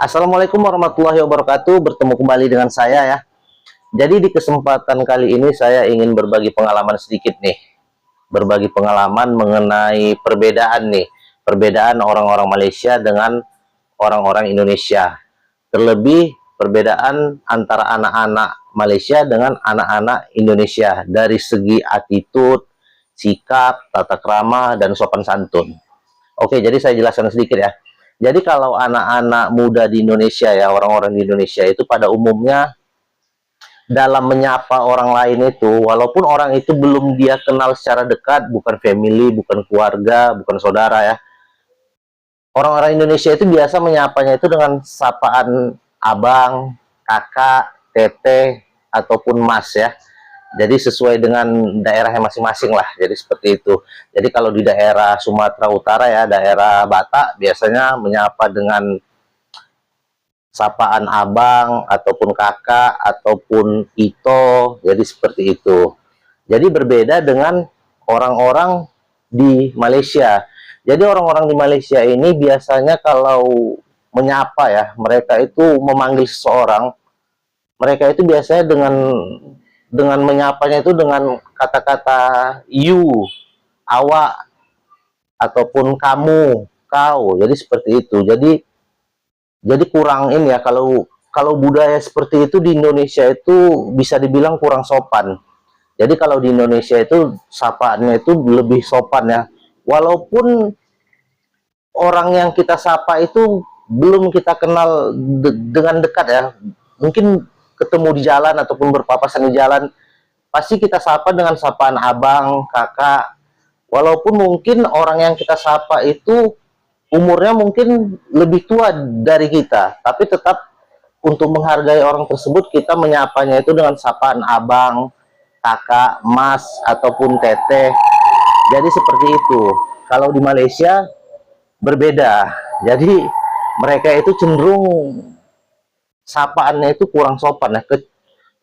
Assalamualaikum warahmatullahi wabarakatuh. Bertemu kembali dengan saya ya. Jadi di kesempatan kali ini saya ingin berbagi pengalaman sedikit nih. Berbagi pengalaman mengenai perbedaan nih. Perbedaan orang-orang Malaysia dengan orang-orang Indonesia. Terlebih perbedaan antara anak-anak Malaysia dengan anak-anak Indonesia. Dari segi attitude, sikap, tata krama, dan sopan santun. Oke, jadi saya jelaskan sedikit ya. Jadi kalau anak-anak muda di Indonesia ya, orang-orang di Indonesia itu pada umumnya dalam menyapa orang lain itu, walaupun orang itu belum dia kenal secara dekat, bukan family, bukan keluarga, bukan saudara ya. Orang-orang Indonesia itu biasa menyapanya itu dengan sapaan abang, kakak, teteh, ataupun mas ya. Jadi sesuai dengan daerahnya masing-masing lah. Jadi seperti itu. Jadi kalau di daerah Sumatera Utara ya, daerah Batak biasanya menyapa dengan sapaan abang ataupun kakak ataupun ito. Jadi seperti itu. Jadi berbeda dengan orang-orang di Malaysia. Jadi orang-orang di Malaysia ini biasanya kalau menyapa ya, mereka itu memanggil seseorang, mereka itu biasanya dengan menyapanya itu dengan kata-kata you, awak, ataupun kamu, kau. Jadi seperti itu. Jadi kurang ini ya, kalau budaya seperti itu di Indonesia itu bisa dibilang kurang sopan. Jadi kalau di Indonesia itu sapaannya itu lebih sopan ya. Walaupun orang yang kita sapa itu belum kita kenal dengan dekat ya. Mungkin ketemu di jalan ataupun berpapasan di jalan, pasti kita sapa dengan sapaan abang, kakak. Walaupun mungkin orang yang kita sapa itu umurnya mungkin lebih tua dari kita, tapi tetap untuk menghargai orang tersebut kita menyapanya itu dengan sapaan abang, kakak, mas, ataupun teteh. Jadi seperti itu. Kalau di Malaysia berbeda. Jadi mereka itu cenderung sapaannya itu kurang sopan ya.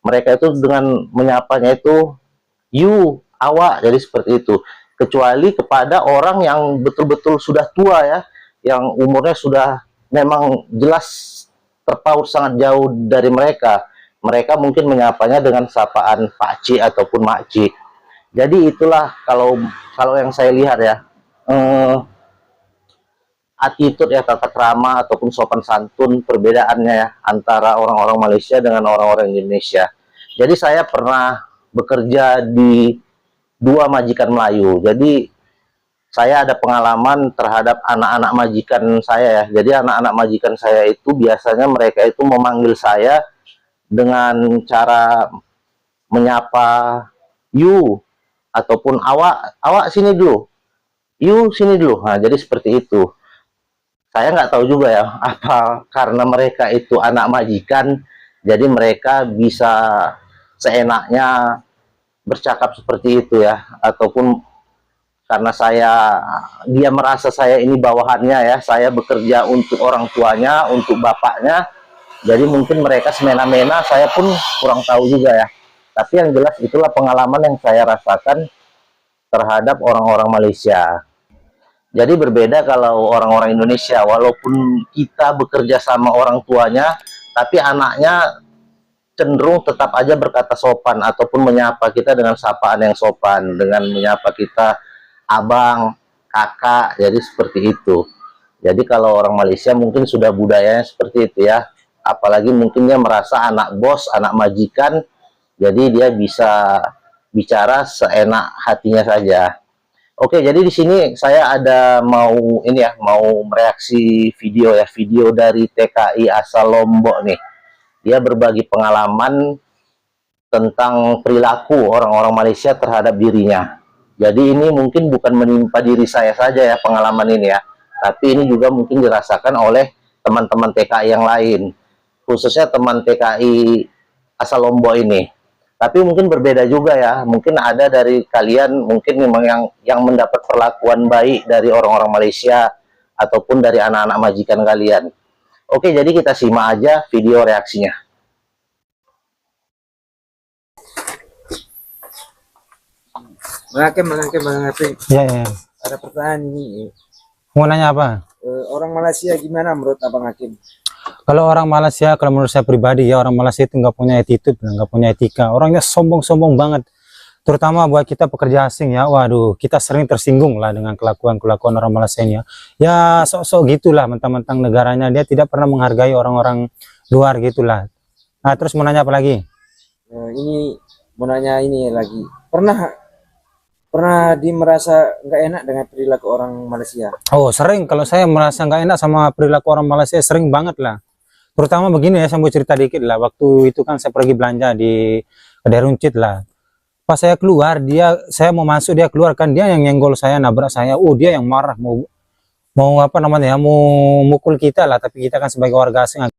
Mereka itu dengan menyapanya itu you, awak. Jadi seperti itu. Kecuali kepada orang yang betul-betul sudah tua ya, yang umurnya sudah memang jelas terpaut sangat jauh dari mereka. Mereka mungkin menyapanya dengan sapaan pakcik ataupun makcik. Jadi itulah kalau kalau yang saya lihat ya, attitude ya, tata krama ataupun sopan santun perbedaannya ya antara orang-orang Malaysia dengan orang-orang Indonesia. Jadi saya pernah bekerja di dua majikan Melayu. Jadi saya ada pengalaman terhadap anak-anak majikan saya ya. Jadi anak-anak majikan saya itu biasanya mereka itu memanggil saya dengan cara menyapa you ataupun awak, awak sini dulu, you sini dulu. Nah, jadi seperti itu. Saya nggak tahu juga ya, apa karena mereka itu anak majikan, jadi mereka bisa seenaknya bercakap seperti itu ya, ataupun karena dia merasa saya ini bawahannya ya, saya bekerja untuk orang tuanya, untuk bapaknya, jadi mungkin mereka semena-mena, saya pun kurang tahu juga ya. Tapi yang jelas itulah pengalaman yang saya rasakan terhadap orang-orang Malaysia. Jadi berbeda kalau orang-orang Indonesia, walaupun kita bekerja sama orang tuanya, tapi anaknya cenderung tetap aja berkata sopan ataupun menyapa kita dengan sapaan yang sopan, dengan menyapa kita abang, kakak, jadi seperti itu. Jadi kalau orang Malaysia mungkin sudah budayanya seperti itu ya, apalagi mungkin dia merasa anak bos, anak majikan, jadi dia bisa bicara seenak hatinya saja. Oke, jadi di sini saya ada mau ini ya, mau mereaksi video ya, video dari TKI asal Lombok nih. Dia berbagi pengalaman tentang perilaku orang-orang Malaysia terhadap dirinya. Jadi ini mungkin bukan menimpa diri saya saja ya pengalaman ini ya, tapi ini juga mungkin dirasakan oleh teman-teman TKI yang lain, khususnya teman TKI asal Lombok ini. Tapi mungkin berbeda juga ya, mungkin ada dari kalian mungkin memang yang mendapat perlakuan baik dari orang-orang Malaysia ataupun dari anak-anak majikan kalian. Oke, jadi kita simak aja video reaksinya. Bang Hakim, Ya, ya. ada pertanyaan ini. Mau nanya apa? Orang Malaysia gimana menurut Abang Hakim? Kalau orang Malaysia, kalau menurut saya pribadi ya, orang Malaysia itu nggak punya attitude, nggak punya etika. Orangnya sombong-sombong banget. Terutama buat kita pekerja asing ya, waduh, kita sering tersinggung lah dengan kelakuan-kelakuan orang Malaysia ini ya. Ya sok-sok gitulah, mentang-mentang negaranya dia tidak pernah menghargai orang-orang luar gitulah. Nah, terus mau nanya apa lagi? Ini mau nanya ini lagi. Pernah pernah merasa nggak enak dengan perilaku orang Malaysia? Oh, sering. Kalau saya merasa nggak enak sama perilaku orang Malaysia, sering banget lah. Terutama begini ya, saya mau cerita dikit lah. Waktu itu kan saya pergi belanja di kedai runcit lah. Pas saya keluar, saya mau masuk, dia keluar kan, dia yang nyenggol saya, nabrak saya. Oh, dia yang marah, mau apa namanya ya, mau mukul kita lah. Tapi kita kan sebagai warga asing.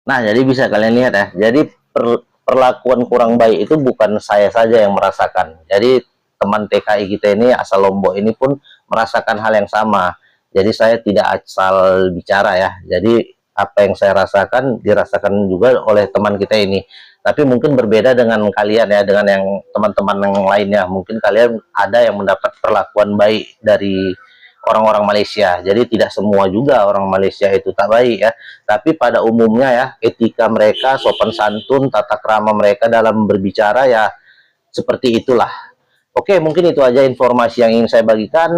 Nah, jadi bisa kalian lihat ya. Jadi perlakuan kurang baik itu bukan saya saja yang merasakan. Jadi teman TKI kita ini asal Lombok ini pun merasakan hal yang sama. Jadi saya tidak asal bicara ya. Jadi apa yang saya rasakan dirasakan juga oleh teman kita ini. Tapi mungkin berbeda dengan kalian ya, dengan yang teman-teman yang lainnya. Mungkin kalian ada yang mendapat perlakuan baik dari orang-orang Malaysia. Jadi tidak semua juga orang Malaysia itu tak baik ya. Tapi pada umumnya ya, etika mereka, sopan santun, tata krama mereka dalam berbicara ya seperti itulah. Oke, mungkin itu aja informasi yang ingin saya bagikan.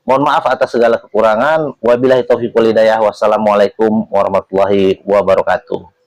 Mohon maaf atas segala kekurangan. Wabillahi taufiq wal hidayah. Wassalamualaikum warahmatullahi wabarakatuh.